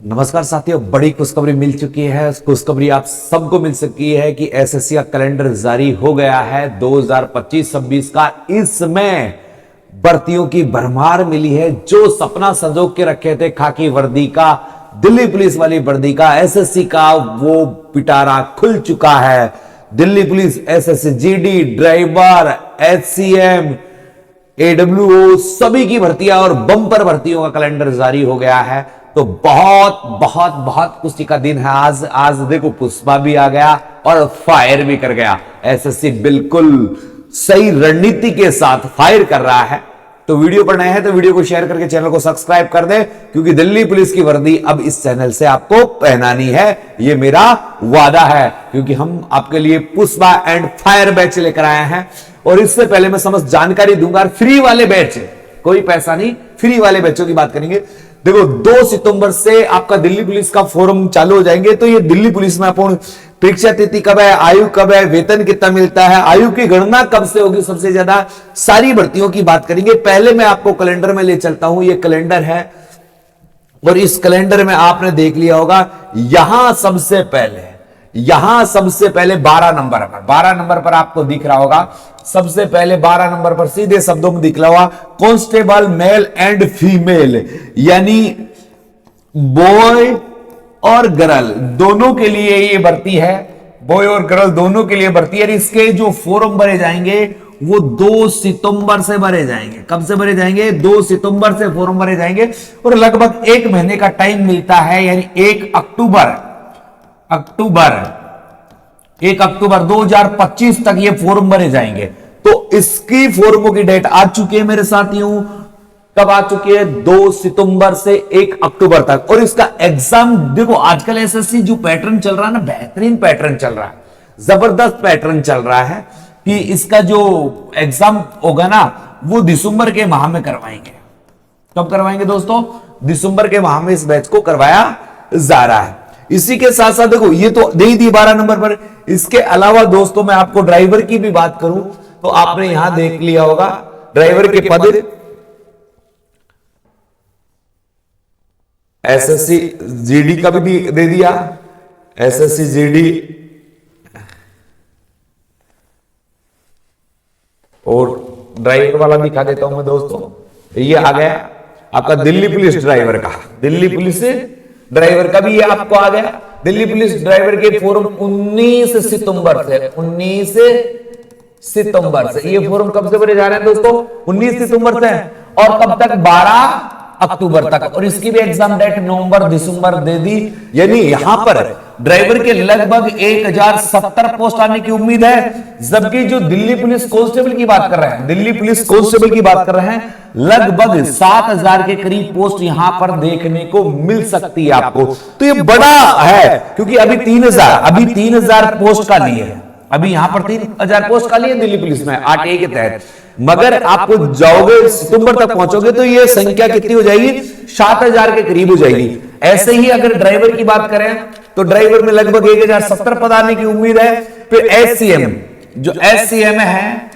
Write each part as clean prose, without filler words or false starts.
नमस्कार साथियों, बड़ी खुशखबरी मिल चुकी है। खुशखबरी आप सबको मिल सकी है कि एसएससी का कैलेंडर जारी हो गया है 2025-26 का। इसमें भर्तियों की भरमार मिली है। जो सपना संजो के रखे थे खाकी वर्दी का, दिल्ली पुलिस वाली वर्दी का, एसएससी का, वो पिटारा खुल चुका है। Delhi police, SSC GD, driver, HCM, AWO सभी की भर्तियां और बम्पर भर्तियों का कैलेंडर जारी हो गया है। तो बहुत बहुत बहुत खुशी का दिन है आज। आज देखो, पुष्पा भी आ गया और फायर भी कर गया। एसएससी बिल्कुल सही रणनीति के साथ फायर कर रहा है। तो वीडियो पर नए हैं तो वीडियो को शेयर करके चैनल को सब्सक्राइब कर दे, क्योंकि दिल्ली पुलिस की वर्दी अब इस चैनल से आपको पहनानी है। ये मेरा वादा है, क्योंकि हम आपके लिए पुष्पा एंड फायर बैच लेकर आए हैं। और इससे पहले मैं समस्त जानकारी दूंगा। फ्री वाले बैच, कोई पैसा नहीं, फ्री वाले बैचों की बात करेंगे। देखो, 2 सितंबर से आपका दिल्ली पुलिस का फोरम चालू हो जाएंगे। तो ये दिल्ली पुलिस में अपन परीक्षा तिथि कब है, आयु कब है, वेतन कितना मिलता है, आयु की गणना कब से होगी, सबसे ज्यादा सारी भर्तियों की बात करेंगे। पहले मैं आपको कैलेंडर में ले चलता हूं। ये कैलेंडर है और इस कैलेंडर में आपने देख लिया होगा, यहां सबसे पहले 12 नंबर पर आपको दिख रहा होगा। सबसे पहले 12 नंबर पर सीधे शब्दों में दिख रहा होगा, कांस्टेबल मेल एंड फीमेल, यानी बॉय और गर्ल दोनों के लिए ये भर्ती है। बॉय और गर्ल दोनों के लिए भर्ती है। इसके जो फॉर्म भरे जाएंगे वो 2 सितंबर से भरे जाएंगे। कब से भरे जाएंगे? 2 सितंबर से फॉर्म भरे जाएंगे और लगभग 1 महीने का टाइम मिलता है, यानी 1 अक्टूबर 2025 तक ये फॉर्म भरे जाएंगे। तो इसकी फॉर्मों की डेट आ चुकी है मेरे साथियों। कब आ चुकी है? 2 सितंबर से 1 अक्टूबर तक। और इसका एग्जाम देखो, आजकल एसएससी जो पैटर्न चल रहा है ना, बेहतरीन पैटर्न चल रहा है, जबरदस्त पैटर्न चल रहा है कि इसका जो एग्जाम होगा ना, वो दिसंबर के माह में करवाएंगे। कब करवाएंगे दोस्तों? दिसंबर के माह में इस बैच को करवाया जा रहा है। इसी के साथ साथ देखो, ये तो दे ही दी 12 नंबर पर। इसके अलावा दोस्तों, मैं आपको ड्राइवर की भी बात करूं तो आपने यहां देख लिया होगा, ड्राइवर के पद एसएससी जीडी का भी दे दिया। एसएससी जीडी और ड्राइवर वाला दिखा देता हूं मैं दोस्तों। ये आ गया आपका दिल्ली पुलिस ड्राइवर का। दिल्ली पुलिस ड्राइवर का भी ये आपको आ गया। दिल्ली पुलिस ड्राइवर के फॉर्म 19 सितंबर से ये फॉर्म कब से भरे जा रहे हैं दोस्तों? 19 सितंबर से और कब तक? 12 अक्टूबर तक। और इसकी भी एग्जाम डेट नवंबर दिसंबर दे दी। यानी यहां पर ड्राइवर के लगभग 1070 पोस्ट आने की उम्मीद है। जबकि जो दिल्ली पुलिस कांस्टेबल की बात कर रहे हैं, लगभग 7000 के करीब पोस्ट यहां पर देखने को मिल सकती है आपको। तो ये बड़ा है, क्योंकि अभी 3000 पोस्ट का लिए है। अभी यहां पर 3000 पोस्ट का लिए दिल्ली पुलिस में 8A के तहत। मगर आपको जाओगे सितंबर तक पहुंचोगे तो ये संख्या कितनी हो जाएगी? 7000 के करीब हो जाएगी। ऐसे ही अगर ड्राइवर की बात करें तो ड्राइवर में लगभग 1070 पद आने की उम्मीद है। फिर एचसीएम, जो एचसीएम है,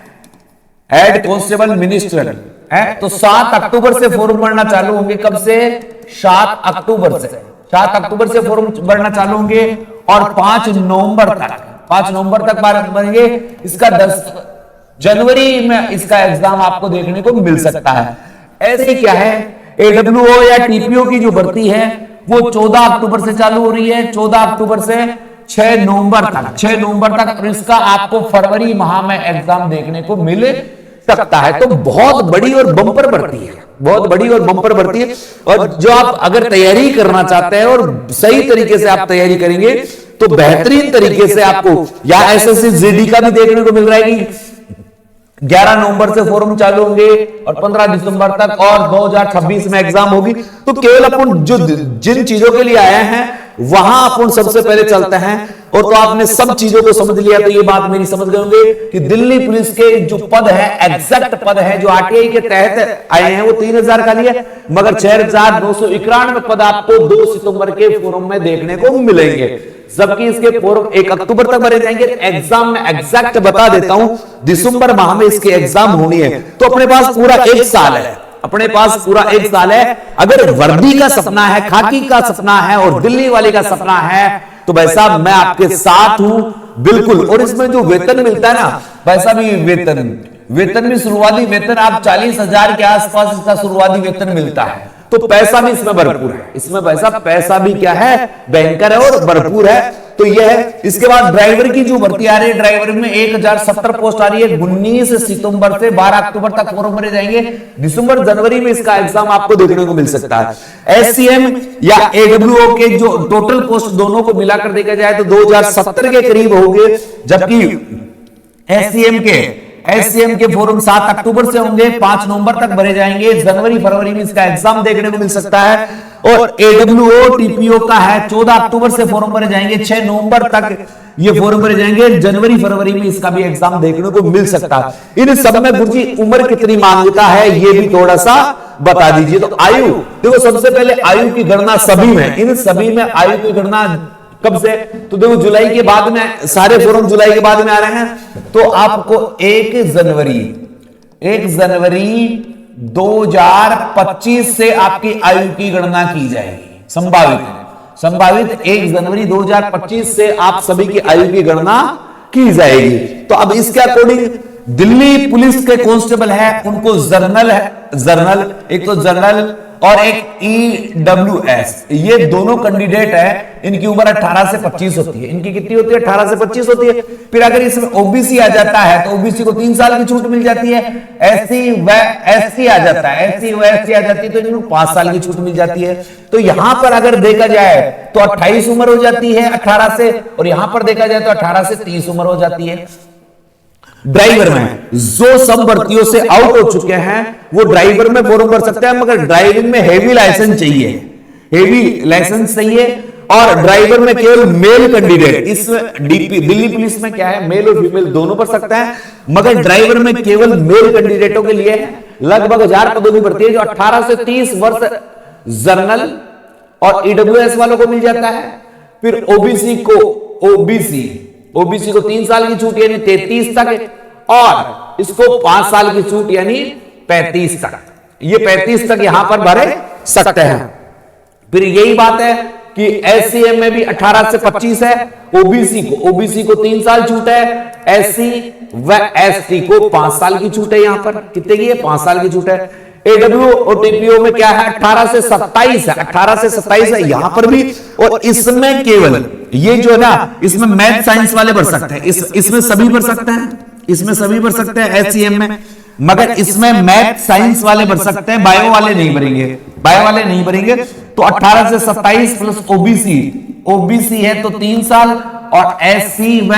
हेड कांस्टेबल मिनिस्टर है, तो 7 अक्टूबर से फॉर्म भरना चालू होंगे। कब से? 7 अक्टूबर से फॉर्म भरना चालू होंगे और 5 नवंबर तक भरेंगे। इसका 10 जनवरी में इसका एग्जाम आपको देखने को मिल सकता है। ऐसे क्या है, एडब्ल्यूओ या टीपीओ की जो भर्ती है वो 14 अक्टूबर से चालू हो रही है। 14 अक्टूबर से 6 नवंबर तक। और इसका आपको फरवरी माह में एग्जाम देखने को मिल सकता है। तो बहुत बड़ी और बम्पर भर्ती है। और जो आप अगर तैयारी करना चाहते हैं और सही तरीके से आप तैयारी करेंगे तो बेहतरीन तरीके से आपको या एसएससी जीडी का भी देखने को मिल रहा है कि 11 नवंबर से फॉर्म चालू होंगे और 15 दिसंबर तक और 2026 में एग्जाम होगी। तो केवल अपन जिन चीजों के लिए आए हैं वहां अपन सबसे पहले चलते हैं। और तो आपने सब चीजों को समझ लिया तो ये बात मेरी समझ गए होंगे कि दिल्ली पुलिस के जो पद है, एग्जैक्ट पद है जो आरटीआई के तहत आए हैं, वो 3000 का लिए, मगर 6291 पद आपको 2 सितंबर के फॉर्म में देखने को मिलेंगे। जबकि इसके फॉर्म 1 अक्टूबर तक भरे जाएंगे। एग्जाम में एग्जैक्ट बता देता हूं, दिसंबर माह में इसकी एग्जाम होनी है। तो अपने पास पूरा 1 साल है। अपने पास पूरा एक साल है। अगर वर्दी का सपना है, खाकी का सपना है और दिल्ली वाले का सपना है तो भाई साहब मैं आपके साथ हूं बिल्कुल। और इसमें जो वेतन मिलता है ना भाई साहब, ये वेतन भी शुरुआती वेतन आप 40,000 के आसपास इसका शुरुआती वेतन मिलता है। तो पैसा भी इसमें भरपूर है, इसमें पैसा भी क्या है, भयंकर है और भरपूर है। तो यह है। इसके बाद ड्राइवर की जो भर्ती आ रही है, ड्राइवर में 1070 पोस्ट आ रही है। 19 सितंबर से 12 अक्टूबर तक फॉर्म भरे जाएंगे। दिसंबर जनवरी में इसका एग्जाम आपको देखने को मिल सकता है। एससीएम या एडब्ल्यूओ के जो टोटल पोस्ट दोनों को मिलाकर देखा जाए तो 2070 के करीब होंगे, जबकि एससीएम के फॉर्म 7 अक्टूबर से होंगे, 5 नवंबर तक भरे जाएंगे। जनवरी फरवरी में इसका एग्जाम देखने को मिल सकता है। और एडब्ल्यूओ टीपीओ का है 14 अक्टूबर से फॉर्म भरे जाएंगे, 6 नवंबर तक ये फॉर्म भरे जाएंगे। जनवरी फरवरी में इसका भी एग्जाम देखने को मिल सकता है। इन सब में गुरुजी उम्र कितनी मांगता है ये भी थोड़ा सा बता दीजिए। तो आयु देखो, सबसे पहले आयु की गणना सभी में, इन सभी में आयु की गणना कब से, तो देखो जुलाई के बाद में, सारे फॉर्म जुलाई के बाद में आ रहे हैं। तो आपको 1 जनवरी 2025 से आपकी आयु की गणना की जाएगी। संभावित 1 जनवरी 2025 से आप सभी की आयु की गणना की जाएगी। तो अब इसके अकॉर्डिंग दिल्ली पुलिस के कांस्टेबल है उनको जर्नल, एक तो जर्नल और एक ईडब्ल्यूएस, ये दोनों कैंडिडेट है। इनकी उम्र 18 से 25 होती है। इनकी कितनी होती है? 18 से 25 होती है। फिर अगर इसमें ओबीसी आ जाता है तो ओबीसी को 3 साल की छूट मिल जाती है। एससी व एसटी आ जाता है, एससी व एसटी आ जाती है तो इनको 5 साल की छूट मिल जाती है। तो यहां पर अगर देखा जाए तो 28 उम्र हो जाती है 18 से, और यहां पर देखा जाए तो 18 से 30 उम्र हो जाती है। ड्राइवर में जो सब भर्तियों से आउट हो चुके हैं वो ड्राइवर में फॉर्म भर सकते हैं, मगर ड्राइविंग में हेवी लाइसेंस चाहिए। और ड्राइवर में केवल मेल कैंडिडेट, इसमें दिल्ली पुलिस में क्या है, मेल और फीमेल दोनों भर सकते हैं, मगर ड्राइवर में केवल मेल कैंडिडेटों के लिए लगभग 1000 पदों की भर्ती है, जो 18 से 30 वर्ष जर्नल और ईडब्ल्यूएस वालों को मिल जाता है। फिर ओबीसी को 3 साल की छूट यानी 33 तक, और इसको 5 साल की छूट यानी 35 तक। ये 35 तक यहां पर भरे सकते हैं। फिर यही बात है कि एससीएम में भी 18 से 25 है। ओबीसी को 3 साल छूट है, एससी व एसटी को 5 साल की छूट है। यहां पर कितने की है? 5 साल की छूट है। एडब्ल्यू और टीपीओ में क्या है? 18 से 27 है। 18 से 27 है यहां पर भी। और इसमें केवल ये जो है ना, इसमें मैथ साइंस वाले भर सकते हैं, इसमें सभी भर सकते हैं, एससीएम में, मगर इसमें मैथ साइंस वाले भर सकते हैं, बायो वाले नहीं भरेंगे। तो 18 से 27 प्लस ओबीसी है तो 3 साल, और एससी व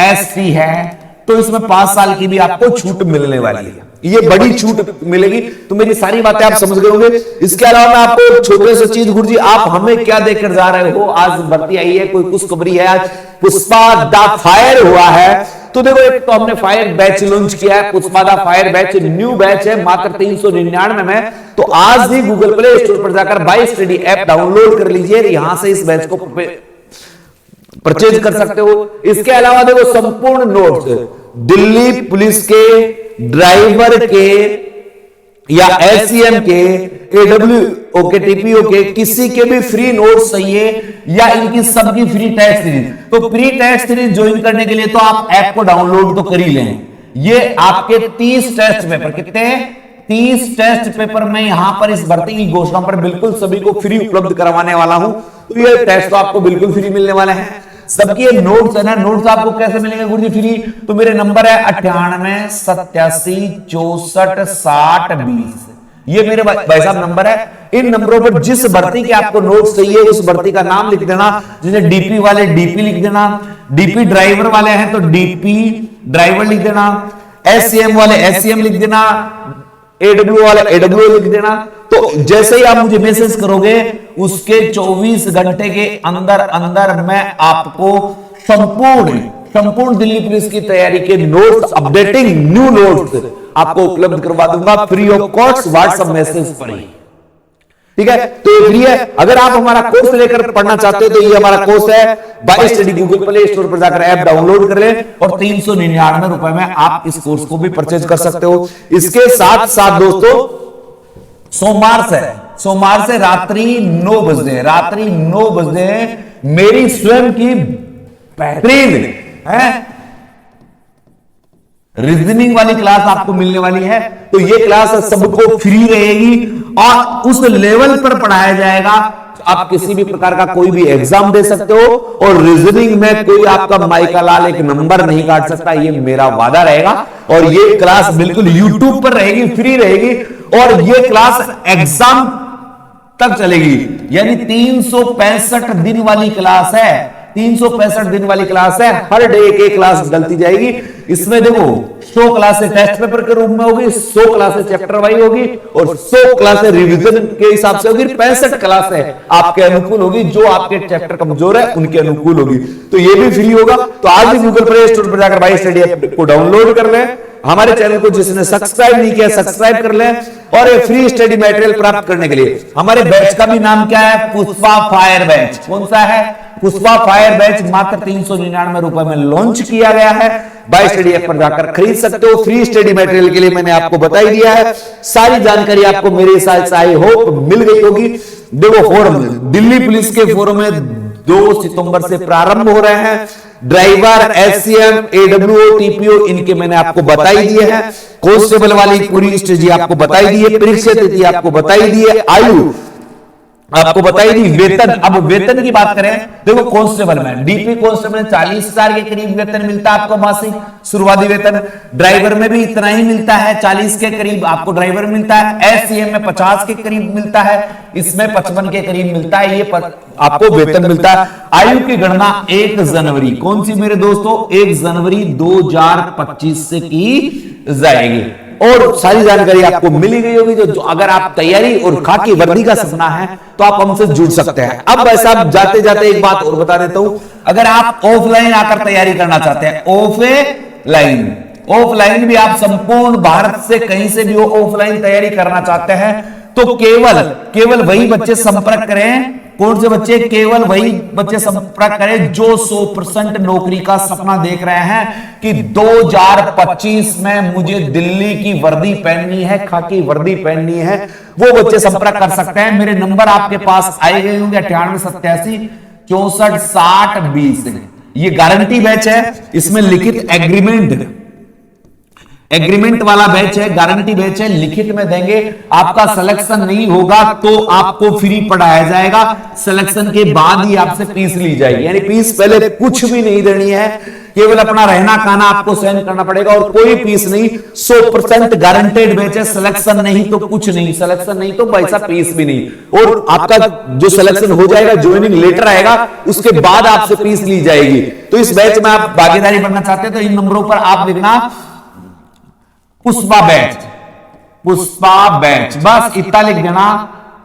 एसटी है तो इसमें 5 साल की भी आपको छूट मिलने वाली है। ये बड़ी छूट मिलेगी। तो मेरी सारी बातें आप समझ गए होंगे। इसके अलावा मैं आपको एक छोटे से चीज, गुरुजी आप हमें क्या देकर जा रहे हो? आज भर्ती आई है, कोई खुशखबरी है, आज पुष्पा द फायर हुआ है। तो देखो, एक तो हमने फायर बैच लॉन्च किया है, Pushpa the fire batch, new batch है, मात्र 399 में। तो आज ही गूगल प्ले स्टोर पर जाकर बाय स्टडी ऐप डाउनलोड कर लीजिए, यहां से इस बैच को परचेज कर सकते हो। इसके अलावा देखो, संपूर्ण नोट्स दिल्ली पुलिस के, ड्राइवर के या एससीएम के, एडब्ल्यूओ के, टीपीओ के, किसी के भी फ्री नोट्स चाहिए या इनकी सबकी फ्री टेस्ट सीरीज, तो फ्री टेस्ट सीरीज ज्वाइन करने के लिए तो आप ऐप को डाउनलोड तो कर ही लें। ये आपके 30 टेस्ट पेपर, कितने हैं? 30 टेस्ट पेपर में यहां पर इस भर्ती की घोषणा पर बिल्कुल सभी को फ्री उपलब्ध करवाने वाला हूं। तो ये टेस्ट तो आपको बिल्कुल फ्री मिलने वाले हैं। सबकी नोट्स है ना, नोट्स आपको कैसे मिलेंगे गुरुजी फ्री? तो मेरे नंबर है 98 87 64 60 20। ये मेरे भाई साहब नंबर है। इन नंबरों पर जिस भर्ती के आपको नोट्स चाहिए उस भर्ती का नाम लिख देना। जैसे डीपी वाले डीपी लिख देना, डीपी ड्राइवर वाले हैं तो डीपी ड्राइवर लिख देना, एससीएम वाले एससीएम लिख देना, एडब्ल्यू वाले एडब्ल्यू लिख देना। तो जैसे ही आप मुझे मैसेज करोगे उसके 24 घंटे के अंदर मैं आपको संपूर्ण दिल्ली पुलिस की तैयारी के नोट्स, अपडेटिंग न्यू नोट्स आपको उपलब्ध करवा दूंगा free of cost WhatsApp message पर ही। ठीक है, तो ये फ्री है। अगर आप हमारा कोर्स लेकर पढ़ना चाहते हो तो ये हमारा कोर्स है bye study. Google play store पर जाकर ऐप डाउनलोड कर ले और 399 रुपए में आप इस कोर्स को भी परचेज कर सकते हो। इसके साथ साथ दोस्तों सोमवार से रात्रि 9 बजे मेरी स्वयं की बेहतरीन है रीजनिंग वाली क्लास आपको मिलने वाली है। तो ये क्लास सबको फ्री रहेगी और उस लेवल पर पढ़ाया जाएगा आप किसी भी प्रकार का कोई भी एग्जाम दे सकते हो और रीजनिंग में कोई आपका माइका लाल एक नंबर नहीं काट सकता, ये मेरा वादा रहेगा। और ये क्लास बिल्कुल यूट्यूब पर रहेगी, फ्री रहेगी और ये क्लास एग्जाम तक चलेगी, यानी 365 दिन वाली क्लास है। 365 दिन वाली क्लास है, हर डे एक क्लास डलती जाएगी। इसमें देखो 100 क्लासें टेस्ट पेपर के रूप में होगी, 100 क्लासें चैप्टर वाइज होगी और 100 क्लासें रिवीजन के हिसाब से होगी। 65 क्लासें आपके अनुकूल होगी, जो आपके चैप्टर कमजोर है उनके अनुकूल होगी। तो ये भी फ्री होगा। तो आज ही गूगल प्ले स्टोर पर जाकर बाई स्टडी ऐप को डाउनलोड कर लें। हमारे चैनल को जिसने सब्सक्राइब नहीं किया सब्सक्राइब कर लें और ये फ्री स्टडी मटेरियल प्राप्त करने के लिए हमारे बैच का भी नाम क्या है, पुष्पा फायर बैच। कौन सा है? पुष्पा फायर बैच मात्र 399 रुपए में लॉन्च किया गया है। बाय स्टडी ऐप पर जाकर खरीद सकते हो। फ्री स्टडी मटेरियल के लिए मैंने आपको बता ही दिया है। सारी जानकारी आपको मेरे साथ आई हो मिल गई होगी। देखो फोरम, दिल्ली पुलिस के फोरम में 2 सितंबर से प्रारंभ हो रहे हैं। ड्राइवर, एससीएम, एडब्ल्यूओ, टीपीओ इनके मैंने आपको बताई दिए हैं। कांस्टेबल वाली पूरी स्ट्रेटजी आपको बताई दी है। परीक्षा तिथि आपको बताई दी है। आयु आपको बताई दी। वेतन, अब वेतन की बात करें, देखो कांस्टेबल में, डीपी कांस्टेबल में 40,000 के करीब वेतन मिलता है आपको मासिक शुरुआती वेतन। ड्राइवर में भी इतना ही मिलता है, 40 के करीब आपको ड्राइवर मिलता है। एससीएम में 50 के करीब मिलता है, इसमें 55 के करीब मिलता है। ये आपको वेतन मिलता है। आयु की गणना 1 जनवरी, कौन सी मेरे दोस्तों, 1 जनवरी 2025 से की जाएगी। और सारी जानकारी आपको मिली गई होगी। जो अगर आप तैयारी और खाकी वर्दी का सपना है तो आप हमसे जुड़ सकते हैं। अब ऐसा जाते जाते एक बात और बता देता हूं, अगर आप ऑफलाइन आकर तैयारी करना चाहते हैं, ऑफलाइन भी आप संपूर्ण भारत से कहीं से भी ऑफलाइन तैयारी करना चाहते हैं तो केवल वही बच्चे संपर्क करें। कौन से बच्चे? केवल वही बच्चे संपर्क करें जो 100% नौकरी का सपना देख रहे हैं कि 2025 में मुझे दिल्ली की वर्दी पहननी है, खाकी वर्दी पहननी है। वो बच्चे संपर्क कर सकते हैं। मेरे नंबर आपके पास आए गए होंगे 9887 64 60 20। ये गारंटी बैच है, इसमें लिखित एग्रीमेंट वाला बैच है, गारंटी बैच है, लिखित में देंगे। आपका सिलेक्शन नहीं होगा तो आपको फ्री पढ़ाया जाएगा। सिलेक्शन के बाद ही आपसे फीस ली जाएगी, यानी फीस पहले कुछ भी नहीं देनी है, केवल अपना रहना खाना आपको सहन करना पड़ेगा और कोई फीस नहीं। 100% गारंटेड बैच है। सिलेक्शन नहीं तो कुछ नहीं, सिलेक्शन नहीं तो पैसा फीस भी नहीं। और आपका जो सिलेक्शन हो जाएगा, ज्वाइनिंग लेटर आएगा, उसके बाद आपसे फीस ली जाएगी। तो इस बैच में आप भागीदारी बनना चाहते हैं तो इन नंबरों पर आप लिखना पुष्पा बैच, बस इतना लिख देना।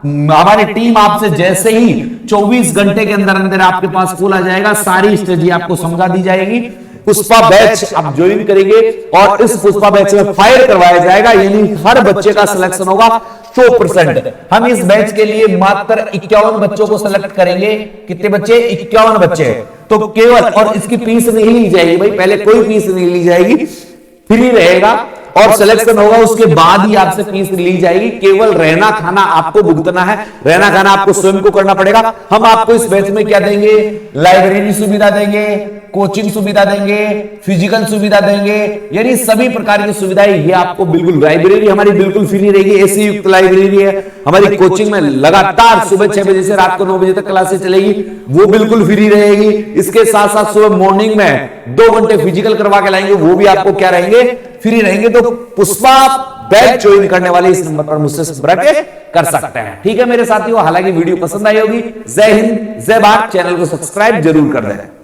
हमारी टीम आपसे जैसे ही 24 घंटे के अंदर अंदर आपके पास कॉल आ जाएगा, सारी स्ट्रेटजी आपको समझा दी जाएगी। पुष्पा बैच आप ज्वाइन करेंगे और इस पुष्पा बैच में फायर करवाया जाएगा, यानी हर बच्चे का सिलेक्शन होगा 100%। हम इस बैच के लिए मात्र 51 बच्चों को सिलेक्ट करेंगे। कितने बच्चे? 51 बच्चे। तो केवल, और इसकी फीस नहीं ली जाएगी भाई, पहले कोई फीस नहीं ली जाएगी, फ्री रहेगा और सिलेक्शन होगा उसके बाद ही आपसे फीस ली जाएगी। केवल रहना खाना आपको भुगतना है, रहना खाना आपको स्वयं को करना पड़ेगा। हम आपको इस बैच में क्या देंगे? लाइब्रेरी सुविधा देंगे, कोचिंग सुविधा देंगे, फिजिकल सुविधा देंगे, यानी सभी प्रकार की सुविधाएं ये आपको बिल्कुल। लाइब्रेरी हमारी बिल्कुल फ्री रहेगी, एसी युक्त लाइब्रेरी है। हमारी कोचिंग में लगातार सुबह 6 बजे से रात को 9 बजे तक क्लासेस चलेगी, वो बिल्कुल फ्री रहेगी। इसके साथ साथ सुबह मॉर्निंग में 2 घंटे फिजिकल करवा के लाएंगे, वो भी आपको क्या रहेंगे? फ्री रहेंगे। तो पुष्पा बैच ज्वाइन करने वाले इस नंबर पर मुझसे संपर्क कर सकते हैं। ठीक है मेरे साथियों, हालांकि वीडियो पसंद आई होगी। जय हिंद, जय भारत। चैनल को सब्सक्राइब जरूर कर दें।